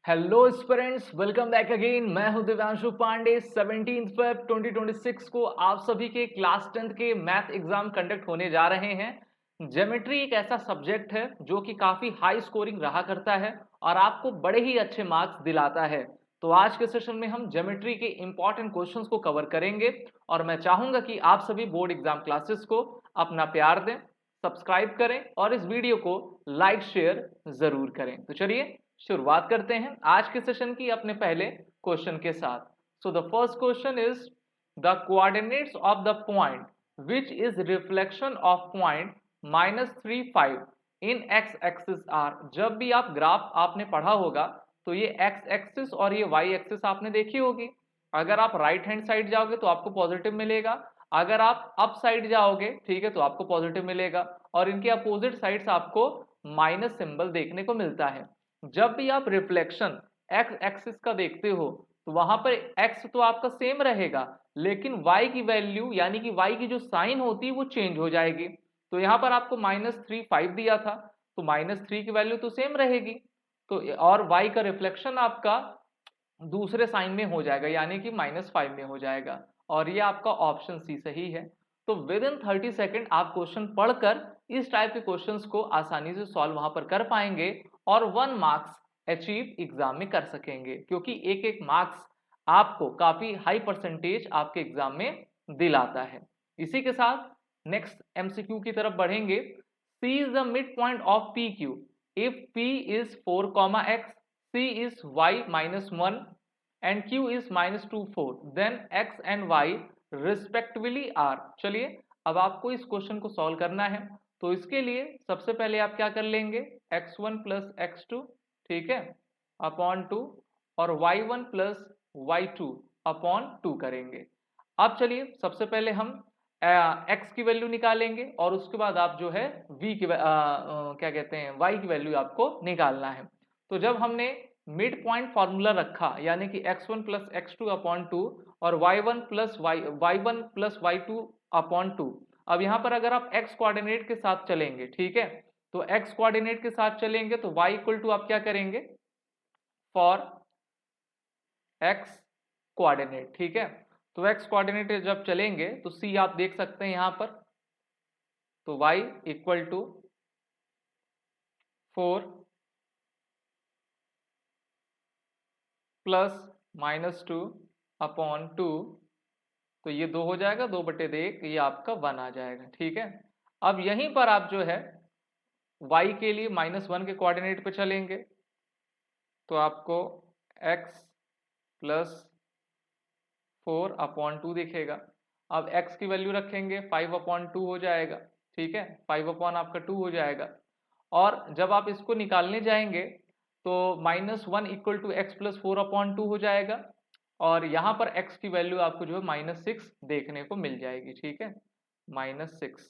Hello students, welcome back again. मैं हूं Divyanshu Pandey. 17 Feb 2026 को आप सभी के क्लास 10th के मैथ एग्जाम कंडक्ट होने जा रहे हैं। ज्योमेट्री एक ऐसा सब्जेक्ट है जो कि काफी हाई स्कोरिंग रहा करता है और आपको बड़े ही अच्छे मार्क्स दिलाता है। तो आज के सेशन में हम ज्योमेट्री के इंपॉर्टेंट क्वेश्चंस को कवर करेंगे और मैं चाहूंगा कि आप सभी बोर्ड एग्जाम क्लासेस को अपना प्यार दें, सब्सक्राइब करें और इस वीडियो को लाइक शेयर जरूर करें। तो चलिए शुरुआत करते हैं आज के सेशन की अपने पहले क्वेश्चन के साथ। So the first question is the coordinates of the point which is reflection of point -3 5 in x axis are. जब भी आप ग्राफ आपने पढ़ा होगा तो ये एक्स एक्सिस और ये वाई एक्सिस आपने देखी होगी। अगर आप राइट हैंड साइड जाओगे तो आपको पॉजिटिव मिलेगा, अगर आप अप साइड जाओगे ठीक है तो आपको पॉजिटिव मिलेगा और इनके अपोजिट साइड्स आपको माइनस सिंबल देखने को मिलता है। जब भी आप रिफ्लेक्शन एक्स एक्सिस का देखते हो तो वहां पर एक्स तो आपका सेम रहेगा लेकिन वाई की वैल्यू यानी कि वाई की जो साइन होती है वो चेंज हो जाएगी। तो यहाँ पर आपको -3 5 दिया था तो -3 की वैल्यू तो सेम रहेगी। तो और वाई का रिफ्लेक्शन आपका दूसरे साइन में हो जाएगा यानी कि -5 में हो जाएगा और ये आपका ऑप्शन सी सही है। तो विद इन 30 सेकेंड आप क्वेश्चन पढ़कर इस टाइप के क्वेश्चंस को आसानी से सॉल्व वहां पर कर पाएंगे और 1 मार्क्स अचीव एग्जाम में कर सकेंगे, क्योंकि एक एक मार्क्स आपको काफी हाई परसेंटेज आपके एग्जाम में दिलाता है। इसी के साथ नेक्स्ट एमसीक्यू की तरफ बढ़ेंगे। C is the midpoint of P Q if P is 4, C is y -1 and q is -2 4 then x and y respectively are। चलिए अब आपको इस क्वेश्चन को सॉल्व करना है तो इसके लिए सबसे पहले आप क्या कर लेंगे, x1 प्लस x2 ठीक है अपॉन 2 और y1 प्लस y2 अपॉन 2 करेंगे। अब चलिए सबसे पहले हम x की वैल्यू निकालेंगे और उसके बाद आप जो है v की क्या कहते हैं y की वैल्यू आपको निकालना है। तो जब हमने मिड पॉइंट फॉर्मूला रखा यानी कि x1 प्लस x2 अपॉन 2 और y1 प्लस y2 अपॉन 2। अब यहाँ पर अगर आप x कोऑर्डिनेट के साथ चलेंगे ठीक है तो x कोऑर्डिनेट के साथ चलेंगे तो y इक्वल टू आप क्या करेंगे फॉर x कोऑर्डिनेट ठीक है। तो x कोऑर्डिनेट जब चलेंगे तो c आप देख सकते हैं यहाँ पर, तो y equal to 4 plus -2 upon 2, तो ये 2 हो जाएगा, 2/1 ये आपका 1 आ जाएगा ठीक है। अब यहीं पर आप जो है y के लिए -1 के कोऑर्डिनेट पे चलेंगे तो आपको x प्लस 4 अपॉन 2 दिखेगा। अब x की वैल्यू रखेंगे 5 अपॉन 2 हो जाएगा ठीक है, 5 अपॉन आपका 2 हो जाएगा। और जब आप इसको निकालने जाएंगे तो -1 equal to x plus 4 upon 2 हो जाएगा और यहाँ पर x की वैल्यू आपको जो है -6 देखने को मिल जाएगी ठीक है, -6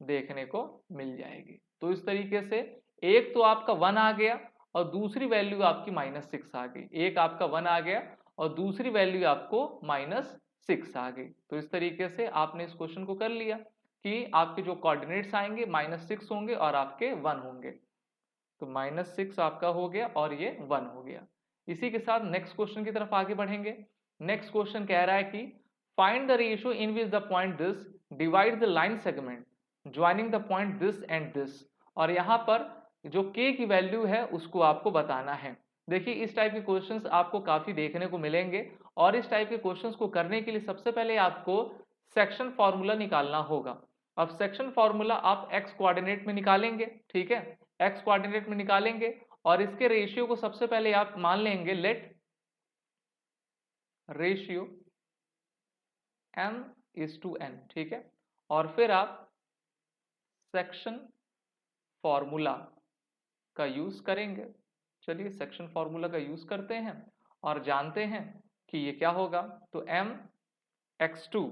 देखने को मिल जाएगी। तो इस तरीके से एक तो आपका 1 आ गया और दूसरी वैल्यू आपकी -6 आ गई, एक आपका 1 आ गया और दूसरी वैल्यू आपको -6 आ गई। तो इस तरीके से आपने इस क्वेश्चन को कर लिया कि आपके जो कोऑर्डिनेट्स आएंगे -6 होंगे और आपके 1 होंगे। तो -6 आपका हो गया और ये 1 हो गया। इसी के साथ नेक्स्ट क्वेश्चन की तरफ आगे बढ़ेंगे। नेक्स्ट क्वेश्चन कह रहा है कि find the ratio in which the point this divide the line segment joining the point this and this. और यहाँ पर जो k की वैल्यू है उसको आपको बताना है। देखिए इस टाइप के क्वेश्चंस आपको काफी देखने को मिलेंगे और इस टाइप के क्वेश्चंस को करने के लिए सबसे पहले आपको सेक्शन फॉर्मूला निकालना होगा। अब सेक्शन फॉर्मूला आप x कोऑर्डिनेट में निकालेंगे ठीक है, x कोऑर्डिनेट में निकालेंगे और इसके रेशियो को सबसे पहले आप मान लेंगे लेट रेशियो m/n ठीक है, और फिर आप सेक्शन फॉर्मूला का यूज करेंगे। चलिए सेक्शन फॉर्मूला का यूज करते हैं और जानते हैं कि ये क्या होगा। तो m(x2)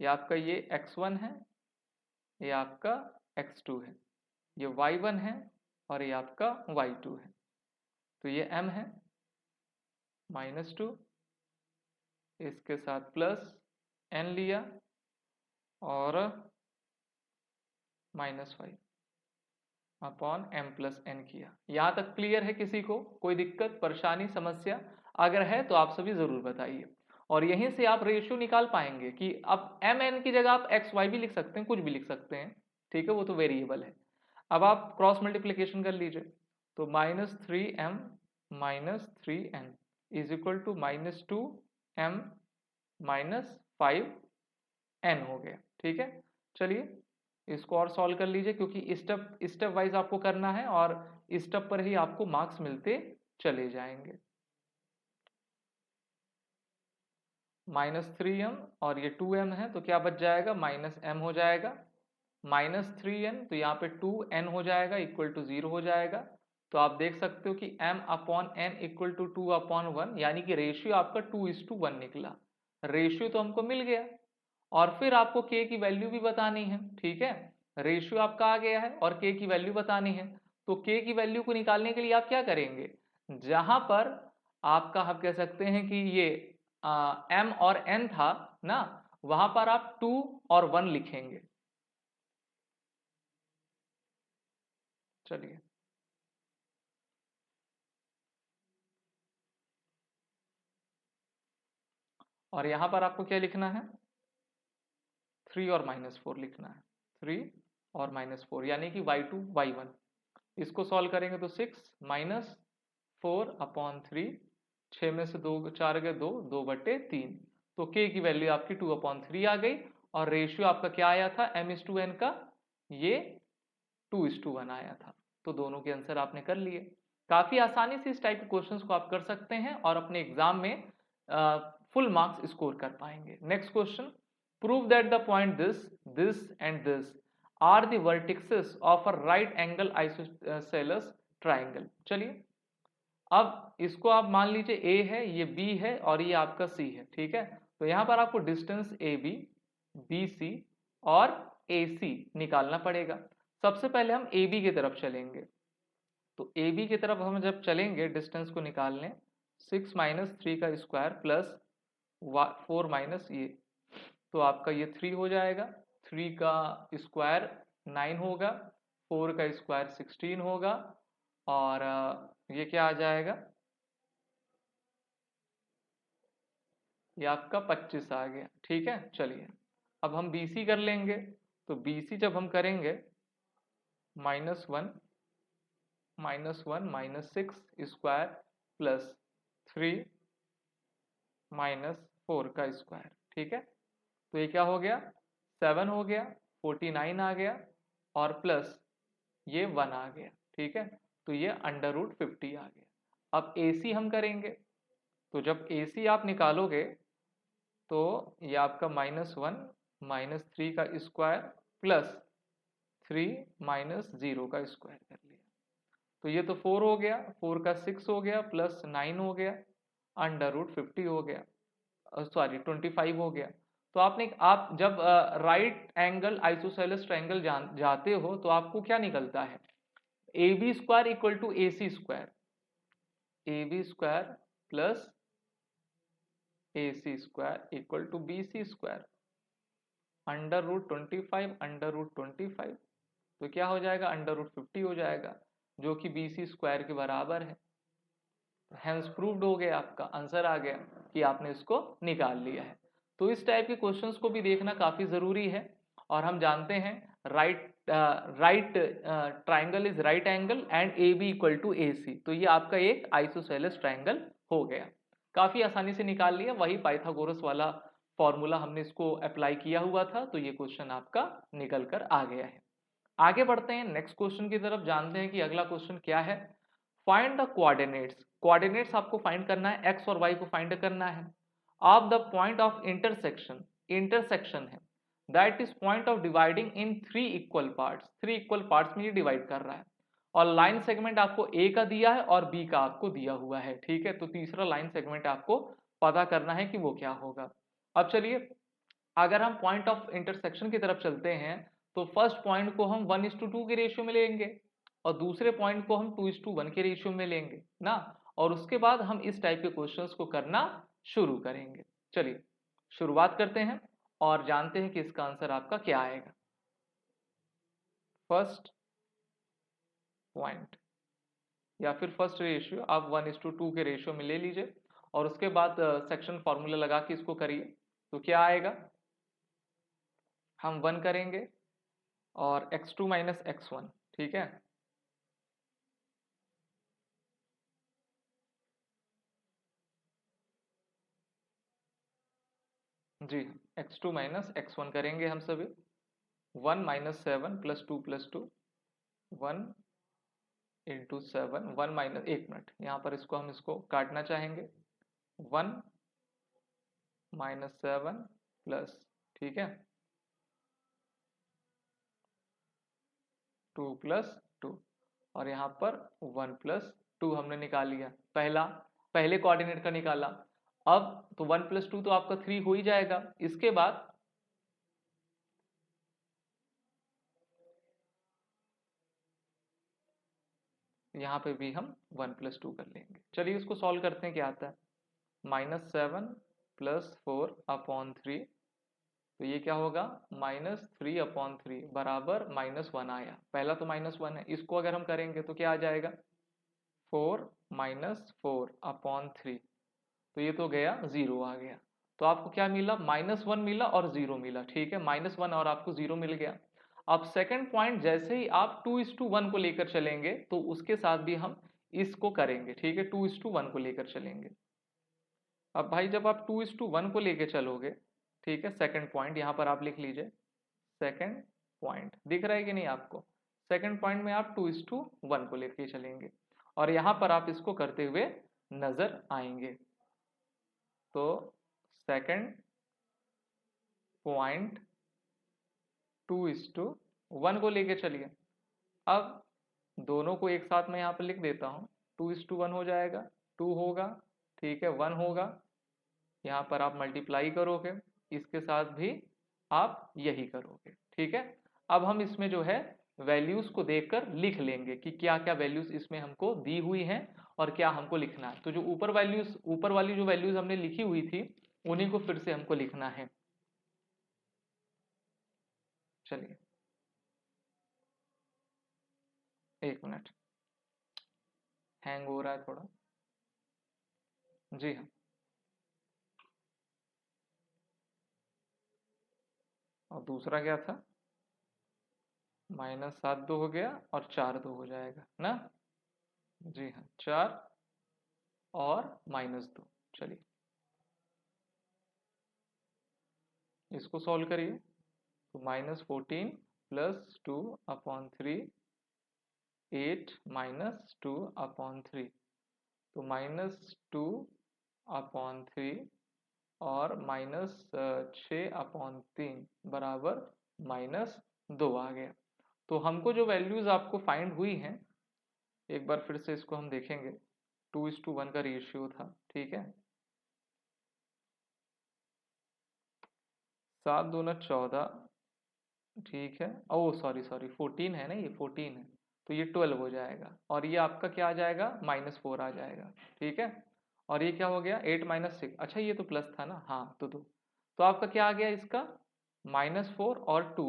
ये आपका ये x1 है, ये आपका x2 है, ये y1 है और ये आपका y2 है। तो ये m है -2, इसके साथ प्लस n लिया और -5 अपॉन m प्लस n किया। यहाँ तक क्लियर है? किसी को कोई दिक्कत, परेशानी, समस्या अगर है तो आप सभी जरूर बताइए। और यहीं से आप रेशियो निकाल पाएंगे कि अब एम एन की जगह आप एक्स वाई भी लिख सकते हैं, कुछ भी लिख सकते हैं, ठीक है, वो तो वेरिएबल है। अब आप क्रॉस मल्टीप्लिकेशन कर लीजिए, तो -3m minus 3n is equal to -2m minus 5n हो गया, ठीक है। चलिए इसको और सॉल्व कर लीजिए, क्योंकि स्टेप वाइज आपको करना है और स्टेप पर ही आपको मार्क्स मिलते चले जाएंगे। -3m और ये 2m है, तो क्या बच जाएगा? -m हो जाएगा, -3n, तो यहाँ पे 2n हो जाएगा, इक्वल टू 0 हो जाएगा। तो आप देख सकते हो कि m upon n equal to 2/1, यानी कि रेशियो आपका 2:1 निकला। रेशियो तो हमको मिल गया, और फिर आपको k की वैल्यू भी बतानी है, ठीक है। रेशियो आपका आ गया है और k की वैल्यू बतानी है, तो k की वैल्यू को निकालने के लिए आप क्या करेंगे? जहां पर आपका हम कह सकते हैं कि ये m और n था ना, वहां पर आप 2 और 1 लिखेंगे। चलिए और यहां पर आपको क्या लिखना है? 3 और -4 लिखना है, 3 और -4, यानी कि y2 y1। इसको सॉल्व करेंगे तो 6 माइनस 4/3, 6 में से 2 4 गए 2, 2/3, तो k की वैल्यू आपकी 2/3 आ गई। और रेशियो आपका क्या आया था m:n का? ये 2:1 आया था। तो दोनों के आंसर आपने कर लिए। काफी आसानी से इस टाइप के क्वेश्चंस को आप कर सकते हैं और अपने एग्जाम में फुल मार्क्स स्कोर कर पाएंगे। Next question, prove that the point this and this are the vertices of a right angle isosceles triangle. चलिए अब इसको आप मान लीजिए A है, ये B है और ये आपका C है, ठीक है। तो यहाँ पर आपको डिस्टेंस AB, BC और AC निकालना पड़ेगा। सबसे पहले हम AB की तरफ चलेंगे, तो AB की तरफ हम जब चलेंगे डिस्टेंस को निकालने, 6 माइनस 3 का स्क्वायर प्लस 4 माइनस ये, तो आपका ये 3 हो जाएगा, 3 का स्क्वायर 9 होगा, 4 का स्क्वायर 16 होगा, और ये क्या आ जाएगा? ये आपका 25 आ गया, ठीक है। चलिए अब हम BC कर लेंगे, तो BC जब हम करेंगे -1 माइनस 6 स्क्वायर प्लस 3 -4 का स्क्वायर, ठीक है। तो ये क्या हो गया? 7 हो गया, 49 आ गया, और प्लस ये 1 आ गया, ठीक है। तो ये √50 आ गया। अब AC हम करेंगे, तो जब AC आप निकालोगे तो ये आपका -1 -3 का स्क्वायर प्लस 3 -0 का स्क्वायर कर लिया, तो ये तो 4 हो गया, 4 का 6 हो गया प्लस 9 हो गया, √50 हो गया, सॉरी 25 हो गया। तो आप जब राइट एंगल आइसोसेलेस ट्रायंगल जाते हो तो आपको क्या निकलता है? AB square equal to AC square, AB square plus AC square equal to BC square, √25 तो क्या हो जाएगा? √50 हो जाएगा, जो कि BC स्क्वायर के बराबर है। हेंस प्रूव्ड हो गया, आपका आंसर आ गया कि आपने इसको निकाल लिया है। तो इस टाइप के क्वेश्चंस को भी देखना काफी जरूरी है। और हम जानते हैं right triangle is right angle and AB equal to AC, तो ये आपका एक आइसोसेलेस ट्राइंगल हो गया। काफी आसानी से निकाल लिया, वही पाइथागोरस वाला फॉर्मूला हमने इसको अप्लाई किया हुआ था, तो ये क्वेश्चन आपका निकल कर आ गया है। आगे बढ़ते हैं नेक्स्ट क्वेश्चन की तरफ, जानते हैं कि अगला क्वेश्चन क्या है। फाइंड द कोऑर्डिनेट्स, कोऑर्डिनेट्स आपको फाइंड करना है, एक्स और वाई को फाइंड करना है, of the point of intersection, intersection है, that is point of dividing in 3 equal parts, 3 equal parts में ये डिवाइड कर रहा है, और लाइन सेगमेंट आपको ए का दिया है और बी का आपको दिया हुआ है, ठीक है। तो तीसरा लाइन सेगमेंट आपको पता करना है कि वो क्या होगा। अब चलिए अगर हम पॉइंट ऑफ इंटरसेक्शन की तरफ चलते हैं, तो फर्स्ट पॉइंट को हम 1:2 के रेशियो में लेंगे और दूसरे पॉइंट को हम 2:1 के रेशियो में लेंगे ना, और उसके बाद हम इस टाइप के क्वेश्चंस को करना शुरू करेंगे। चलिए शुरुआत करते हैं और जानते हैं कि इसका आंसर आपका क्या आएगा। फर्स्ट पॉइंट, या फिर फर्स्ट रेशियो आप 1:2 के रेशियो में ले लीजिए और उसके बाद सेक्शन फॉर्मूला लगा के इसको करिए। तो क्या आएगा, हम 1 करेंगे और x2 माइनस x1, ठीक है। जी, x2 माइनस x1 करेंगे हम सभी। 1 minus 7 plus 2 plus 2, 1 into 7, 1 minus, एक मिनट यहाँ पर हम इसको काटना चाहेंगे। 1 माइनस 7 प्लस, ठीक है, 2 प्लस 2, और यहाँ पर 1 प्लस 2 हमने निकाल लिया, पहले कोऑर्डिनेट का निकाला। अब तो 1 प्लस 2 तो आपका 3 हो ही जाएगा। इसके बाद यहाँ पे भी हम 1 प्लस 2 कर लेंगे। चलिए इसको सॉल्व करते हैं, क्या आता है। -7 प्लस 4 अपॉन 3, तो ये क्या होगा, -3 अपॉन 3 बराबर -1 आया। पहला तो -1 है, इसको अगर हम करेंगे तो क्या आ जाएगा, 4 माइनस 4 अपॉन 3, तो ये तो गया 0 आ गया। तो आपको क्या मिला, -1 मिला और 0 मिला, ठीक है, -1 और आपको 0 मिल गया। अब सेकंड पॉइंट, जैसे ही आप 2:1 को लेकर चलेंगे तो उसके साथ भी हम इसको करेंगे, ठीक है, 2:1 को लेकर चलेंगे। अब भाई जब आप 2:1 को लेकर चलोगे, ठीक है, सेकंड पॉइंट यहाँ पर आप लिख लीजिए, सेकंड पॉइंट दिख रहा है कि नहीं आपको। सेकंड पॉइंट में आप 2:1 को लेकर चलेंगे और यहाँ पर आप इसको करते हुए नजर आएंगे। तो सेकंड पॉइंट 2:1 को लेके चलिए। अब दोनों को एक साथ मैं यहाँ पर लिख देता हूँ, 2:1 हो जाएगा, 2 होगा, ठीक है, 1 होगा, यहाँ पर आप मल्टीप्लाई करोगे, इसके साथ भी आप यही करोगे, ठीक है। अब हम इसमें जो है वैल्यूज को देखकर लिख लेंगे कि क्या क्या वैल्यूज इसमें हमको दी हुई हैं और क्या हमको लिखना है। तो जो ऊपर वाली जो वैल्यूज हमने लिखी हुई थी उन्हीं को फिर से हमको लिखना है। चलिए एक मिनट, हैंग हो रहा है थोड़ा। जी हाँ, और दूसरा क्या था, -7 2 हो गया और 4 2 हो जाएगा ना। जी हाँ, 4 और -2। चलिए इसको सॉल्व करिए। तो -14 प्लस 2 अपॉन 3, 8 -2 अपॉन 3, तो -2 अपॉन 3 और -6 अपॉन 3 बराबर -2 आ गया। तो हमको जो वैल्यूज आपको फाइंड हुई हैं, एक बार फिर से इसको हम देखेंगे। 2:1 का रेशियो था, ठीक है, 7 दूना 14, ठीक है, ओ सॉरी 14 है ना, ये 14 है, तो ये 12 हो जाएगा और ये आपका क्या आ जाएगा, -4 आ जाएगा, ठीक है। और ये क्या हो गया, 8 -6, अच्छा ये तो प्लस था ना, हाँ तो 2, तो आपका क्या आ गया इसका, -4 और 2,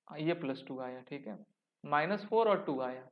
ये +2 आया, ठीक है, -4 और 2 आया।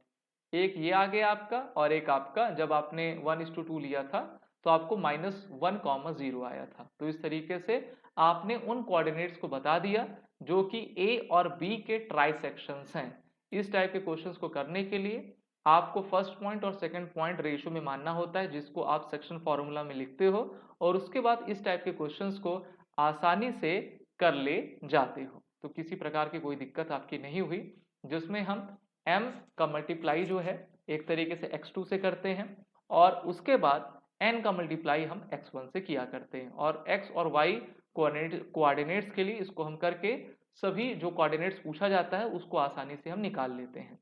एक ये आ गया आपका और एक आपका, जब आपने 1:2 लिया था तो आपको -1, 0 आया था। तो इस तरीके से आपने उन कोऑर्डिनेट्स को बता दिया जो कि ए और बी के ट्राइसेक्शंस हैं। इस टाइप के क्वेश्चंस को करने के लिए आपको फर्स्ट पॉइंट और सेकंड पॉइंट रेशियो में मानना होता है, जिसको आप सेक्शन फॉर्मूला में लिखते हो और उसके बाद इस टाइप के क्वेश्चंस को आसानी से कर ले जाते हो। तो किसी प्रकार की कोई दिक्कत आपकी नहीं हुई, जिसमें हम m का मल्टीप्लाई जो है एक तरीके से x2 से करते हैं और उसके बाद n का मल्टीप्लाई हम x1 से किया करते हैं, और x और y कोऑर्डिनेट्स के लिए इसको हम करके सभी जो कोऑर्डिनेट्स पूछा जाता है उसको आसानी से हम निकाल लेते हैं।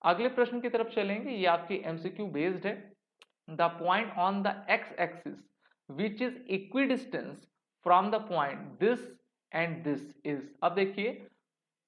अगले प्रश्न की तरफ चलेंगे, ये आपकी MCQ बेस्ड है। The point on the x axis which is equidistance from the point this and this is. अब देखिए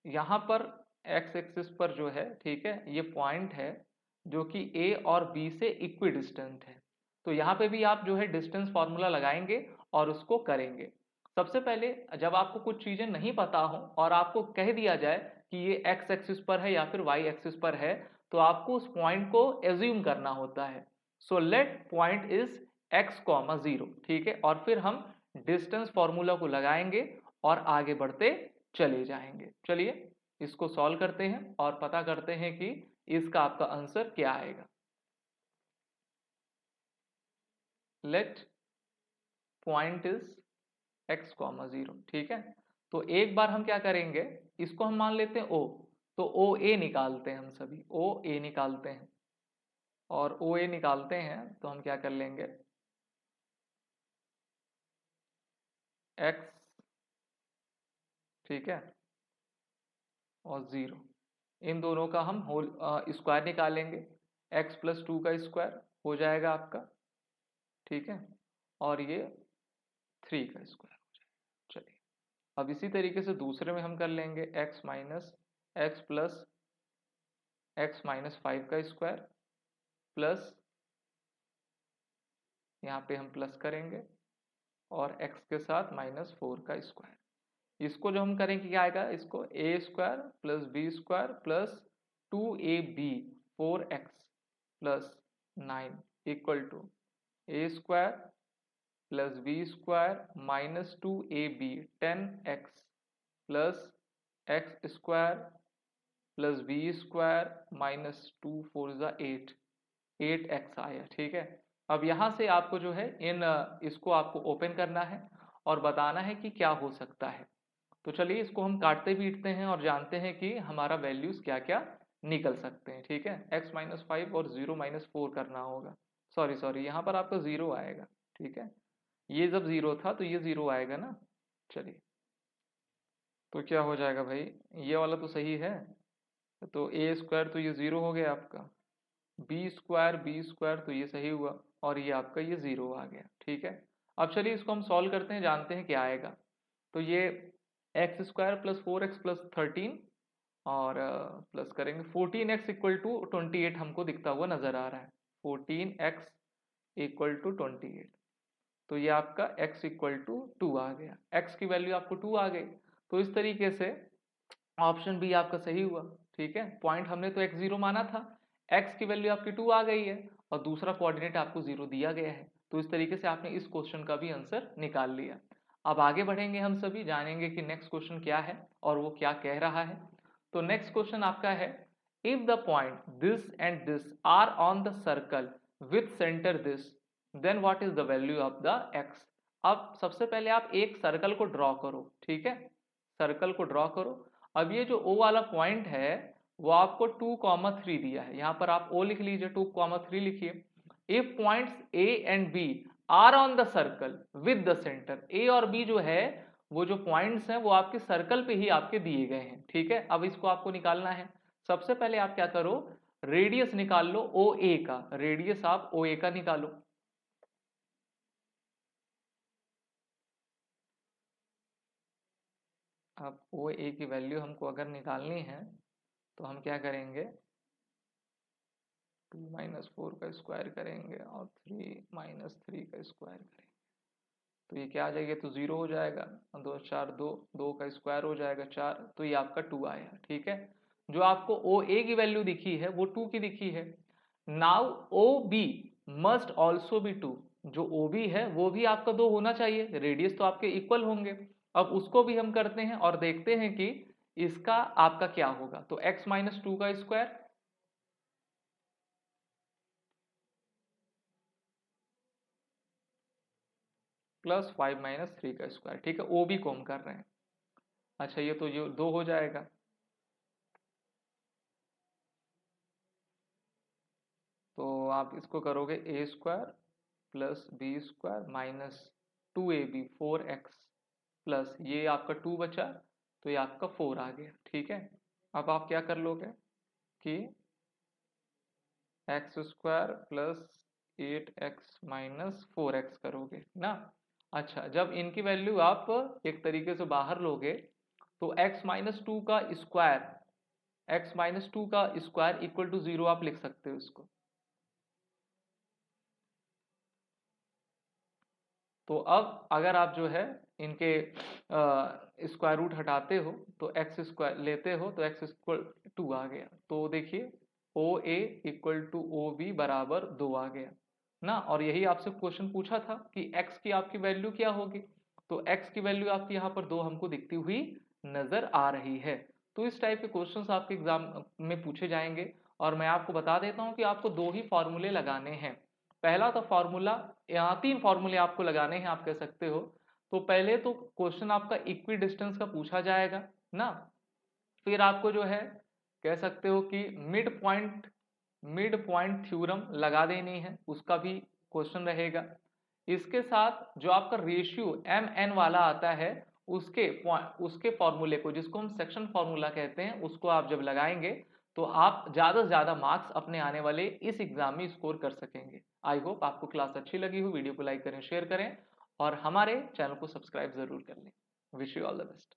यहाँ पर x एक्सिस पर जो है, ठीक है, ये पॉइंट है जो कि a और b से इक्विडिस्टेंट है। तो यहाँ पे भी आप जो है डिस्टेंस फार्मूला लगाएंगे और उसको करेंगे। सबसे पहले जब आपको कुछ चीजें नहीं पता हो और आपको कह दिया जाए कि ये x एक्सिस पर है या फिर y एक्सिस पर है, तो आपको उस पॉइंट को एज्यूम करना होता है। So let point is x, 0, ठीक है, और फिर हम डिस्टेंस फॉर्मूला को लगाएंगे और आगे बढ़ते चले जाएंगे। चलिए इसको सॉल्व करते हैं और पता करते हैं कि इसका आपका आंसर क्या आएगा। लेट पॉइंट इज x, 0, ठीक है। तो एक बार हम क्या करेंगे, इसको हम मान लेते हैं o, तो OA निकालते हैं, हम सभी OA निकालते हैं, और OA निकालते हैं तो हम क्या कर लेंगे, x, ठीक है, और 0, इन दोनों का हम होल स्क्वायर निकालेंगे, x + 2 का स्क्वायर हो जाएगा आपका, ठीक है, और ये 3 का स्क्वायर हो जाएगा। चलिए अब इसी तरीके से दूसरे में हम कर लेंगे x + 5 का स्क्वायर प्लस, यहाँ पे हम प्लस करेंगे, और x के साथ -4 का स्क्वायर। इसको जो हम करेंगे क्या आएगा, इसको a² + b² + 2ab 4x + 9 = a² + b² - 2ab 10x + x² + b² - 2 4 8, 8x आया, ठीक है। अब यहाँ से आपको जो है इसको आपको ओपन करना है और बताना है कि क्या हो सकता है। तो चलिए इसको हम काटते पीटते हैं और जानते हैं कि हमारा वैल्यूज क्या क्या निकल सकते हैं, ठीक है। x - 5 और 0 - 4 करना होगा, सॉरी यहाँ पर आपका 0 आएगा, ठीक है। ये जब 0 था तो ये 0 आएगा ना। चलिए तो क्या हो जाएगा भाई, ये वाला तो सही है, तो a² तो ये 0 हो गया आपका, b² तो ये सही हुआ, और ये आपका ये 0 आ गया, ठीक है। अब चलिए इसको हम सॉल्व करते हैं, जानते हैं क्या आएगा। तो ये x² + 4x + 13 और प्लस करेंगे 14x = 28 हमको दिखता हुआ नजर आ रहा है, 14x = 28। तो ये आपका x = 2 आ गया, x की वैल्यू आपको 2 आ गई। तो इस तरीके से ऑप्शन बी आपका सही हुआ, ठीक है। पॉइंट हमने तो x0 माना था, x की वैल्यू आपकी 2 आ गई है और दूसरा कोऑर्डिनेट आपको 0 दिया गया है। तो इस तरीके से आपने इस क्वेश्चन का भी आंसर निकाल लिया। अब आगे बढ़ेंगे, हम सभी जानेंगे कि नेक्स्ट क्वेश्चन क्या है और वो क्या कह रहा है। तो नेक्स्ट क्वेश्चन आपका है, if the point this and this are on the circle with centre this, then what is the value of the x। अब सबसे पहले आप एक सर्कल को ड्रॉ करो, ठीक है, सर्कल को ड्रॉ करो। अब ये जो O वाला पॉइंट है वो आपको 2,3 दिया है, यहां पर आप O लिख लीजिए, 2,3 लिखिए। If points A and B are on the circle with the centre, A और B जो है वो जो पॉइंट्स हैं वो आपके सर्कल पे ही आपके दिए गए हैं, ठीक है। अब इसको आपको निकालना है। सबसे पहले आप क्या करो, रेडियस निकाल लो OA का, रेडियस आप OA का निकालो। अब OA की वैल्यू हमको अगर निकालनी है तो हम क्या करेंगे, 2 - 4 का स्क्वायर करेंगे और 3 - 3 का स्क्वायर करेंगे, तो ये क्या आ जाएगा, तो 0 हो जाएगा, 2 4 2, 2 का स्क्वायर हो जाएगा 4, तो ये आपका 2 आया, ठीक है। जो आपको OA की वैल्यू दिखी है वो 2 की दिखी है। Now OB must also be 2, जो OB है वो भी आपका 2 होना चाहिए, रेडियस तो आपके इक्वल होंगे। अब उसको भी हम करते हैं और देखते हैं कि इसका आपका क्या होगा। तो x - 2 का स्क्वायर प्लस 5 - 3 का स्क्वायर, ठीक है, OB को हम कर रहे हैं। अच्छा ये तो ये 2 हो जाएगा, तो आप इसको करोगे a² + b² - 2ab 4x plus ये आपका 2 बचा, तो ये आपका 4 आ गया, ठीक है। अब आप क्या कर लोगे कि x² + 8x - 4x करोगे ना। अच्छा जब इनकी वैल्यू आप एक तरीके से बाहर लोगे तो x - 2 का स्क्वायर, x - 2 का स्क्वायर = 0 आप लिख सकते हो इसको। तो अब अगर आप जो है इनके स्क्वायर रूट हटाते हो तो x² लेते हो तो x = 2 आ गया। तो देखिए ओ ए इक्वल टू ओ बी बराबर 2 आ गया ना। और यही आपसे क्वेश्चन पूछा था कि x की आपकी वैल्यू क्या होगी, तो x की वैल्यू आपकी यहाँ पर 2 हमको दिखती हुई नजर आ रही है। तो इस टाइप के क्वेश्चंस आपके एग्जाम में पूछे जाएंगे। और मैं आपको बता देता हूँ कि आपको 2 ही फॉर्मूले लगाने हैं। पहला तो फॉर्मूला, यहाँ 3 फॉर्मूले आपको लगाने हैं आप कह सकते हो। तो पहले तो क्वेश्चन आपका इक्वी डिस्टेंस का पूछा जाएगा ना, फिर आपको जो है कह सकते हो कि मिड पॉइंट थ्योरम लगा देनी है, उसका भी क्वेश्चन रहेगा। इसके साथ जो आपका रेशियो एम एन वाला आता है उसके फॉर्मूले को, जिसको हम सेक्शन फॉर्मूला कहते हैं, उसको आप जब लगाएंगे तो आप ज्यादा से ज्यादा मार्क्स अपने आने वाले इस एग्जाम में स्कोर कर सकेंगे। आई होप आपको क्लास अच्छी लगी हो। वीडियो को लाइक करें, शेयर करें और हमारे चैनल को सब्सक्राइब जरूर कर लें। Wish you all the best.